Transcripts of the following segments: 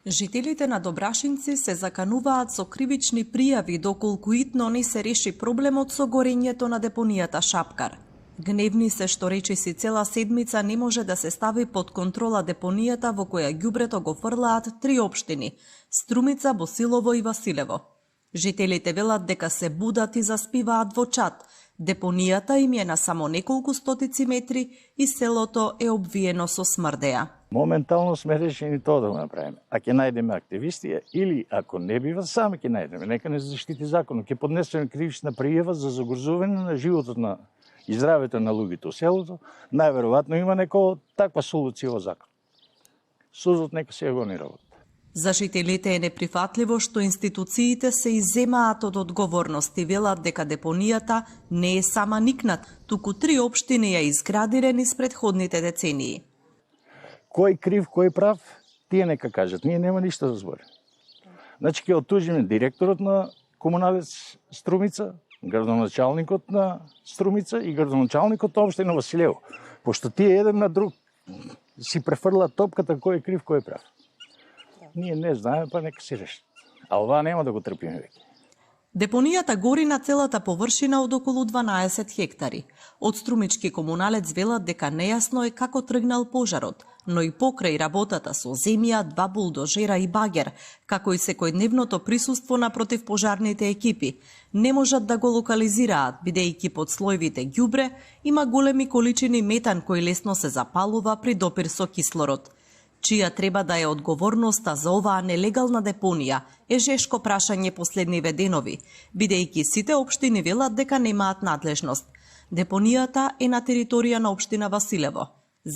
Жителите на Добрашинци се закануваат со кривични пријави доколку итно не се реши проблемот со горењето на депонијата Шапкар. Гневни се што речиси цела седмица не може да се стави под контрола депонијата во која ѓубрето го фрлаат 3 општини – Струмица, Босилово и Василево. Жителите велат дека се будат и заспиваат во чат. Депонијата им е на само неколку стотици метри и селото е обвиено со смрдеа. Моментално сме решени тоа да го направиме. А ќе најдеме активисти или ако не бива, сами ќе најдеме. Нека не заштити законот. Ќе поднесеме кривична пријава за загрозување на животот на и здравето на луѓето во селото. Најверојатно има некоја таква солуција во закон. Судот нека се го не работи. За жителите е неприфатливо што институциите се изземаат од одговорност и велат дека депонијата не е сама никнат, туку 3 општини ја изградиле низ претходните децении. Кој крив, кој прав, тие нека кажат. Ние нема ништо да зборим. Значи ќе оттужиме директорот на Комуналец Струмица, градоначалникот на Струмица и градоначалникот на општина Василево, пошто тие еден на друг си префрлаат топката кој е крив, кој е прав. Ние не знаеме, па нека се решат. А ова нема да го трпиме веќе. Депонијата гори на целата површина од околу 12 хектари. Од Струмички комуналец велат дека нејасно е како тргнал пожарот, но и покрај работата со земја, 2 булдожера и багер, како и секојдневното присуство на противпожарните екипи, не можат да го локализираат, бидејќи под слоевите ѓубре има големи количини метан кој лесно се запалува при допир со кислород. Чија треба да е одговорноста за оваа нелегална депонија е жешко прашање последниве денови, бидејќи сите општини велат дека немаат надлежност. Депонијата е на територија на општина Василево.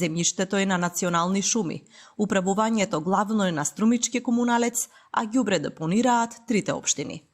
Земјиштето е на национални шуми. Управувањето главно е на Струмички комуналец, а ѓубре депонираат 3 општини.